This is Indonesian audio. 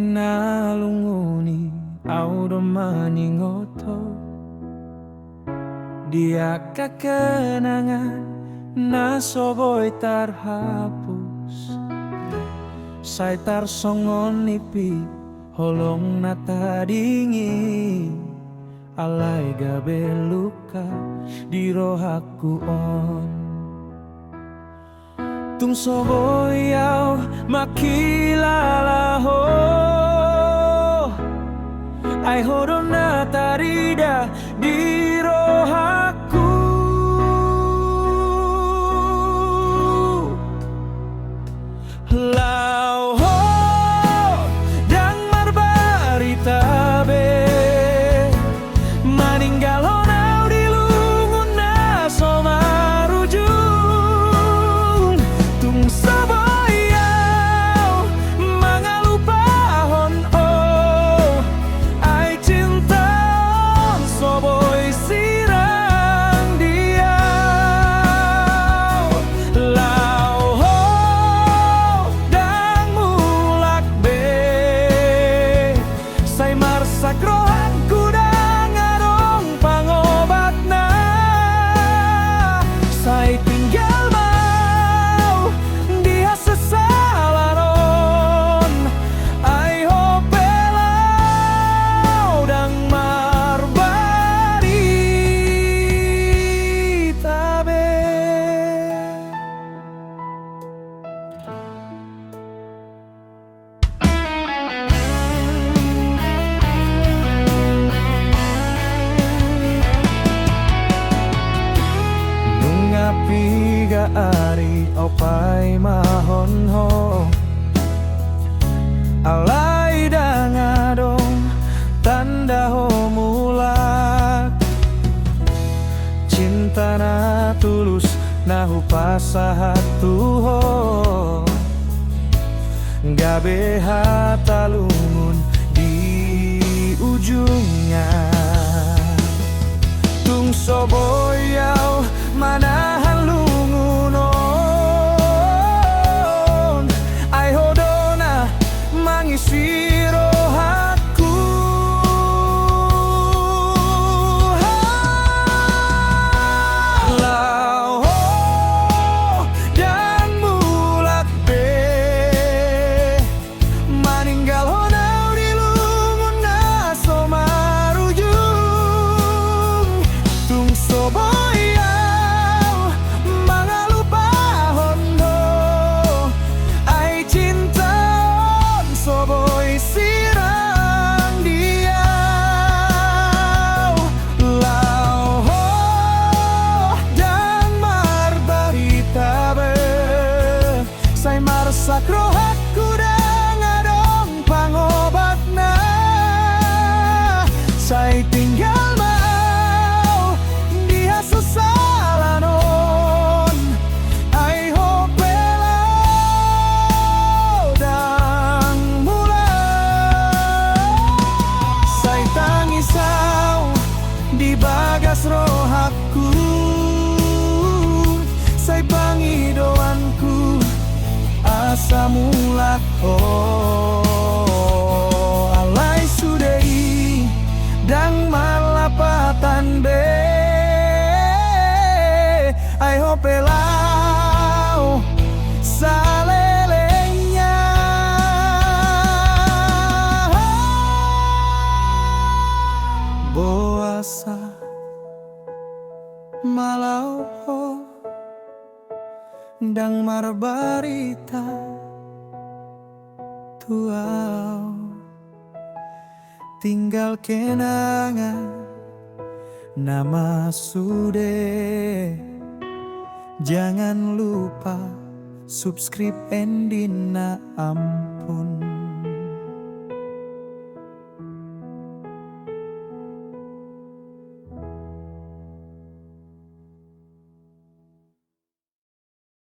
nalunguni audo maningoto dia kekenangan nasoboy tarhapus saitar songon nipi holong natadingi alai gabe luka di rohaku on tung soboyau makilalaho ai hodona tarida di rohaku lau ho dang marbarita be maninggal honau di lungun na somarujung tung sabayau mangalupahon oh ai cinta soboy sirang dia lau ho dang mulak be sai marsak rohanku dang adong pangobatna sai tinggal mau dia sesalaron ai hopelau dang marbarita be piga ari opai mahon ho alai dangadong tanda ho mulak cinta na tulus nahu pasahatu ho gabe hatalungun di ujungnya tung soboyau manahan lungunon ai hodona mangisi rohaku lau ho dan mulak be maninggal honau di lungun na somarujung tung soboy sirang dia lau ho dan marbarita be sai marsak rohaku dang adong pangobatna sai tinggal mau dia sesalanon ai hopelau dang tangisau di bagas rohaku sai pangidoanku asa mulak oh alai sudei dang malapatan be ai hopelau salelenya boasa malau ho dang marbarita tuau tinggal kenangan nama sude jangan lupa subscribe endina ampun.